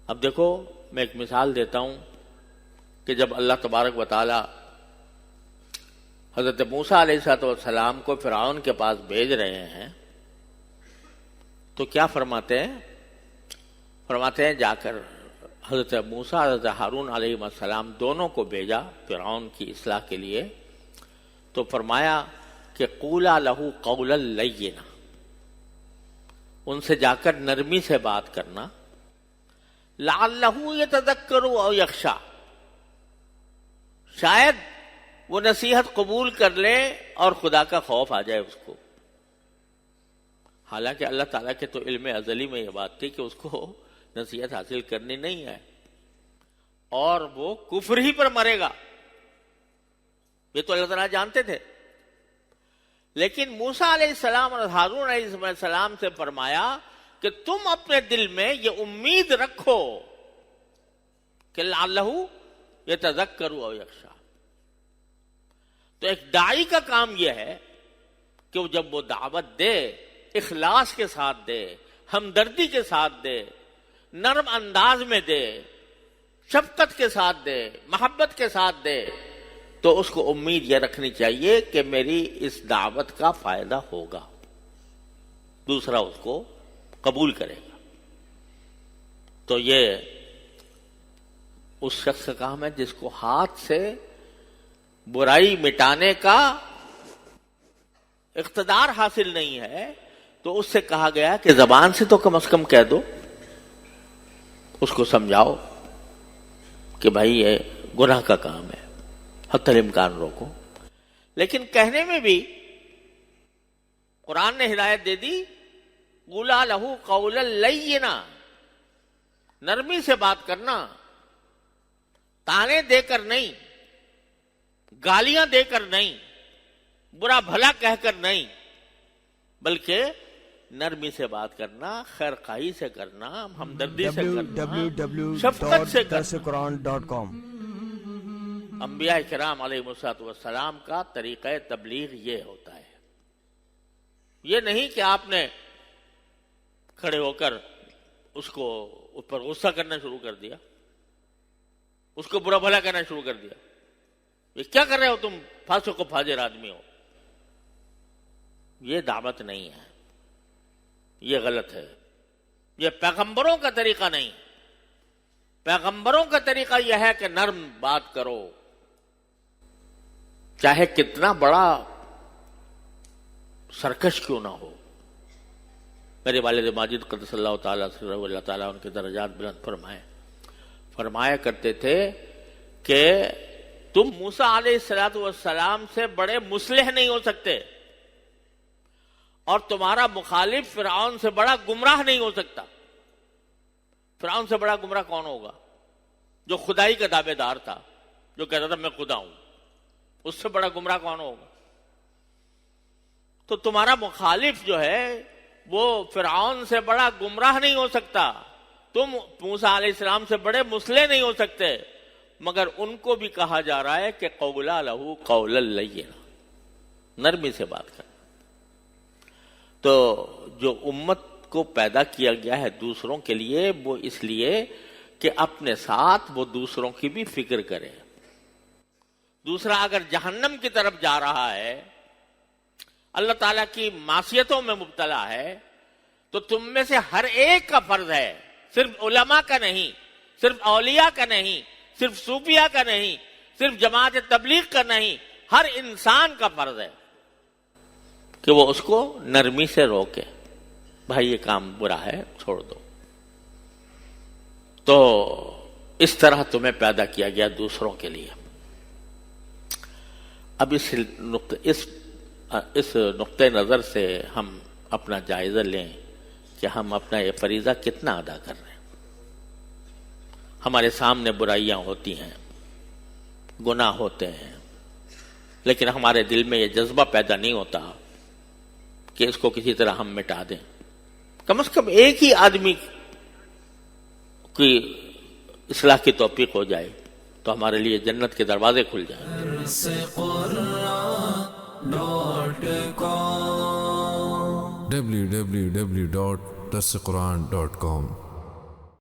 اب دیکھو میں ایک مثال دیتا ہوں کہ جب اللہ تبارک و تعالی حضرت موسیٰ علیہ السلام کو فرعون کے پاس بھیج رہے ہیں تو کیا فرماتے ہیں؟ فرماتے ہیں جا کر حضرت موسیٰ حضرت ہارون علیہ السلام دونوں کو بھیجا فرعون کی اصلاح کے لیے، تو فرمایا کہ قولا لہو قولا لینا، ان سے جا کر نرمی سے بات کرنا، لعلہ یتذکر او یخشی، شاید وہ نصیحت قبول کر لے اور خدا کا خوف آ جائے اس کو۔ حالانکہ اللہ تعالیٰ کے تو علم ازلی میں یہ بات تھی کہ اس کو نصیحت حاصل کرنی نہیں ہے اور وہ کفر ہی پر مرے گا، یہ تو اللہ تعالیٰ جانتے تھے۔ لیکن موسیٰ علیہ السلام اور ہارون علیہ السلام سے فرمایا کہ تم اپنے دل میں یہ امید رکھو کہ لعلہ یتذکر او یخشی۔ تو ایک داعی کا کام یہ ہے کہ وہ جب وہ دعوت دے اخلاص کے ساتھ دے، ہمدردی کے ساتھ دے، نرم انداز میں دے، شفقت کے ساتھ دے، محبت کے ساتھ دے، تو اس کو امید یہ رکھنی چاہیے کہ میری اس دعوت کا فائدہ ہوگا، دوسرا اس کو قبول کرے گا۔ تو یہ اس شخص کا کام ہے جس کو ہاتھ سے برائی مٹانے کا اقتدار حاصل نہیں ہے، تو اس سے کہا گیا کہ زبان سے تو کم از کم کہہ دو، اس کو سمجھاؤ کہ بھائی یہ گناہ کا کام ہے، حتی الامکان روکو۔ لیکن کہنے میں بھی قرآن نے ہدایت دے دی، قولا لہو قولا لینا، نرمی سے بات کرنا، تانے دے کر نہیں، گالیاں دے کر نہیں، برا بھلا کہہ کر نہیں، بلکہ نرمی سے بات کرنا، خیر خواہی سے کرنا، ہمدردی سے کرنا، شفقت سے www.darsequran.com۔ انبیاء کرام علیہ السلام کا طریقہ تبلیغ یہ ہوتا ہے۔ یہ نہیں کہ آپ نے کھڑے ہو کر اس پر غصہ کرنا شروع کر دیا، اس کو برا بھلا کہنا شروع کر دیا، یہ کیا کر رہے ہو تم، فاسق و فاجر آدمی ہو۔ یہ دعوت نہیں ہے، یہ غلط ہے، یہ پیغمبروں کا طریقہ نہیں۔ پیغمبروں کا طریقہ یہ ہے کہ نرم بات کرو، چاہے کتنا بڑا سرکش کیوں نہ ہو۔ میرے والد ماجد قدس اللہ تعالیٰ سرہ اللہ تعالیٰ ان کے درجات بلند فرمایا کرتے تھے کہ تم موسیٰ علیہ السلام سے بڑے مصلح نہیں ہو سکتے، اور تمہارا مخالف فرعون سے بڑا گمراہ نہیں ہو سکتا۔ فرعون سے بڑا گمراہ کون ہوگا؟ جو خدائی کا دعوے دار تھا، جو کہتا تھا میں خدا ہوں، اس سے بڑا گمراہ کون ہوگا؟ تو تمہارا مخالف جو ہے وہ فرعون سے بڑا گمراہ نہیں ہو سکتا، تم موسیٰ علیہ السلام سے بڑے مصلح نہیں ہو سکتے، مگر ان کو بھی کہا جا رہا ہے کہ قولا لہو قولا لینا، نرمی سے بات کرنا۔ تو جو امت کو پیدا کیا گیا ہے دوسروں کے لیے، وہ اس لیے کہ اپنے ساتھ وہ دوسروں کی بھی فکر کرے۔ دوسرا اگر جہنم کی طرف جا رہا ہے، اللہ تعالیٰ کی معصیتوں میں مبتلا ہے، تو تم میں سے ہر ایک کا فرض ہے، صرف علماء کا نہیں، صرف اولیاء کا نہیں، صرف صوفیاء کا نہیں، صرف جماعت تبلیغ کا نہیں، ہر انسان کا فرض ہے کہ وہ اس کو نرمی سے روکے، بھائی یہ کام برا ہے چھوڑ دو۔ تو اس طرح تمہیں پیدا کیا گیا دوسروں کے لیے۔ اب اس نقطہ نظر سے ہم اپنا جائزہ لیں کہ ہم اپنا یہ فریضہ کتنا ادا کر رہے ہیں۔ ہمارے سامنے برائیاں ہوتی ہیں، گناہ ہوتے ہیں، لیکن ہمارے دل میں یہ جذبہ پیدا نہیں ہوتا کہ اس کو کسی طرح ہم مٹا دیں۔ کم از کم ایک ہی آدمی کی اصلاح کی توفیق ہو جائے تو ہمارے لیے جنت کے دروازے کھل جائیں۔ www.darsequran.com